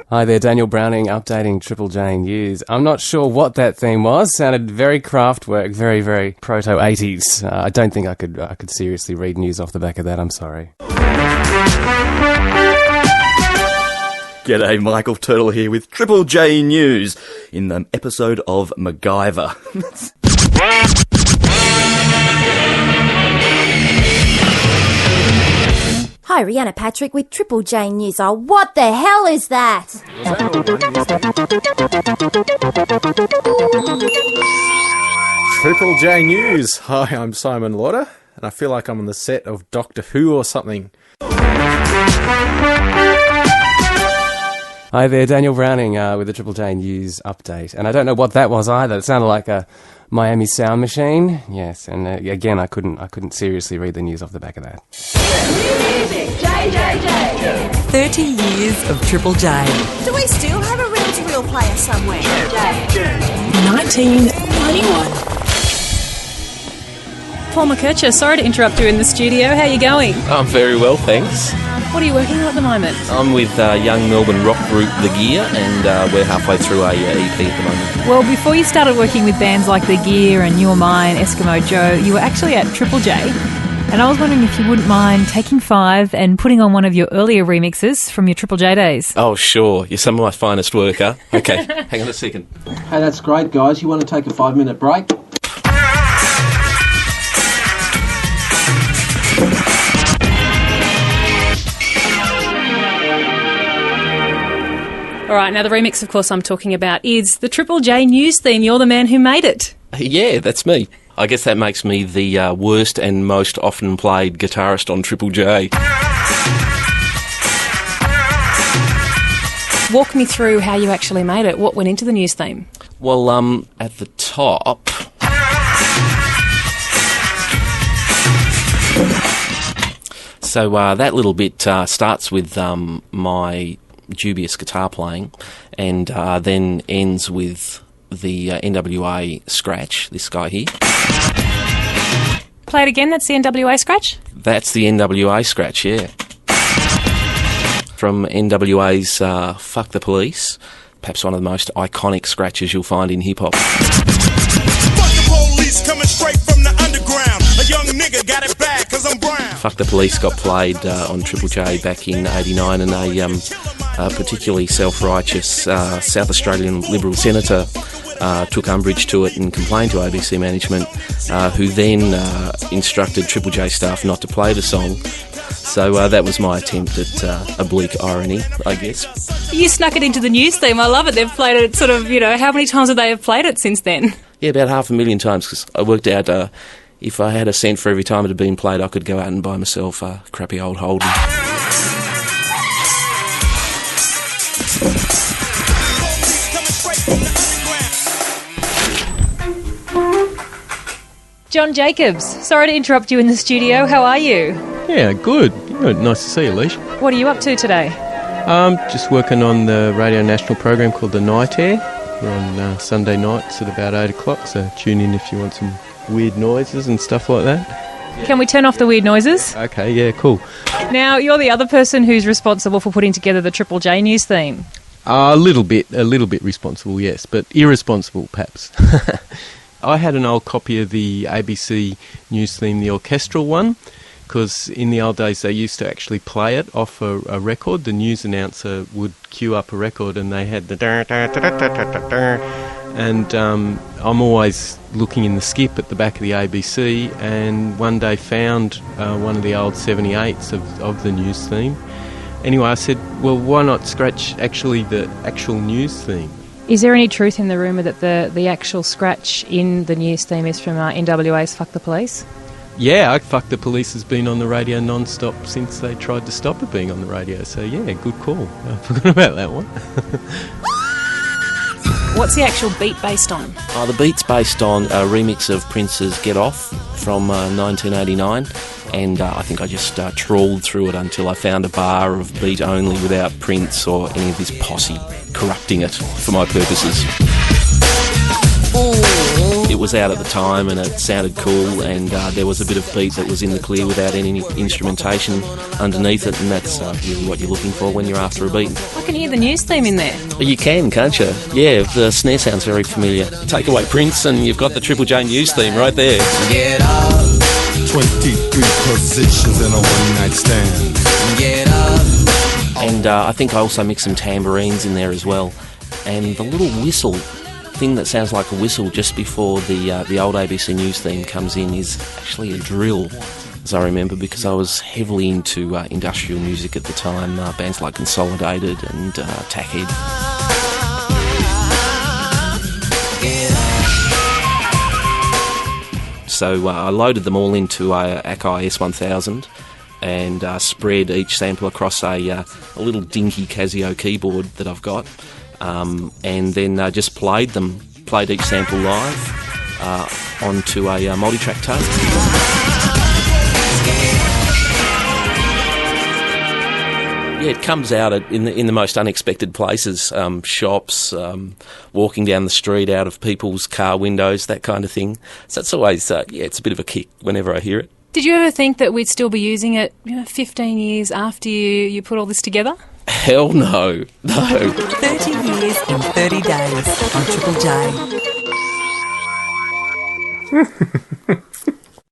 Hi there, Daniel Browning, updating Triple J News. I'm not sure what that theme was. Sounded very Kraftwerk, very, very proto-80s. I don't think I could seriously read news off the back of that. I'm sorry. G'day, Michael Turtle here with Triple J News in the episode of MacGyver. Hi, Rihanna Patrick with Triple J News. Oh, what the hell is that? Triple J News. Hi, I'm Simon Lauder, and I feel like I'm on the set of Doctor Who or something. Hi there, Daniel Browning with the Triple J News update. And I don't know what that was either. It sounded like a Miami sound machine. Yes, and again, I couldn't seriously read the news off the back of that. 30 years of Triple J. Do we still have a reel-to-reel player somewhere? 1991. Paul McKercher, sorry to interrupt you in the studio. How are you going? I'm very well, thanks. What are you working on at the moment? I'm with young Melbourne rock group The Gear, and we're halfway through a EP at the moment. Well, before you started working with bands like The Gear and You Are Mine, Eskimo Joe, you were actually at Triple J. And I was wondering if you wouldn't mind taking 5 and putting on one of your earlier remixes from your Triple J days. Oh, sure. You're some of my finest work, huh? Okay, hang on a second. Hey, that's great, guys. You want to take a 5-minute break? All right, now the remix, of course, I'm talking about is the Triple J News theme. You're the man who made it. Yeah, that's me. I guess that makes me the worst and most often played guitarist on Triple J. Walk me through how you actually made it. What went into the news theme? Well, at the top... So that little bit starts with my dubious guitar playing and then ends with the NWA scratch, this guy here. Play it again, that's the NWA scratch? That's the NWA scratch, yeah. From NWA's Fuck the Police, perhaps one of the most iconic scratches you'll find in hip-hop. Fuck the police coming straight from the underground. A young nigga got it bad 'cause I'm brown. Fuck the Police got played on Triple J back in '89, and a particularly self-righteous South Australian Liberal senator took umbrage to it and complained to ABC management, who then instructed Triple J staff not to play the song. So that was my attempt at oblique irony, I guess. You snuck it into the news theme. I love it. They've played it sort of, how many times have they have played it since then? Yeah, about 500,000 times, because I worked out if I had a cent for every time it had been played, I could go out and buy myself a crappy old Holden. John Jacobs, sorry to interrupt you in the studio. How are you? Yeah, good. Nice to see you, Leash. What are you up to today? Just working on the Radio National program called The Night Air. We're on Sunday nights at about 8 o'clock, so tune in if you want some weird noises and stuff like that. Can we turn off the weird noises? Okay, yeah, cool. Now, you're the other person who's responsible for putting together the Triple J News theme. A little bit responsible, yes, but irresponsible, perhaps. I had an old copy of the ABC news theme, the orchestral one, because in the old days they used to actually play it off a record. The news announcer would cue up a record and they had the and I'm always looking in the skip at the back of the ABC, and one day found one of the old 78s of the news theme. Anyway, I said, well, why not scratch the actual news theme? Is there any truth in the rumour that the actual scratch in the news theme is from NWA's Fuck the Police? Yeah, Fuck the Police has been on the radio non-stop since they tried to stop it being on the radio, so yeah, good call. I forgot about that one. What's the actual beat based on? The beat's based on a remix of Prince's Get Off from 1989, and I think I just trawled through it until I found a bar of beat only without Prince or any of his posse corrupting it for my purposes. Ooh. it was out at the time and it sounded cool, and there was a bit of beat that was in the clear without any instrumentation underneath it, and that's really what you're looking for when you're after a beat. I can hear the news theme in there. You can, can't you? Yeah, the snare sounds very familiar. Take away Prince and you've got the Triple J News theme right there. Get up. 23 positions in a one-night stand. Get up. And I think I also mixed some tambourines in there as well. And the little whistle thing that sounds like a whistle just before the old ABC News theme comes in is actually a drill, as I remember, because I was heavily into industrial music at the time, bands like Consolidated and Tackhead. So I loaded them all into a Akai S1000 and spread each sample across a little dinky Casio keyboard that I've got, and then just played each sample live onto a multi-track tape. Yeah, it comes out in the most unexpected places, shops, walking down the street, out of people's car windows, that kind of thing. So it's always, it's a bit of a kick whenever I hear it. Did you ever think that we'd still be using it 15 years after you put all this together? Hell no, no. 30 years in 30 days on Triple J.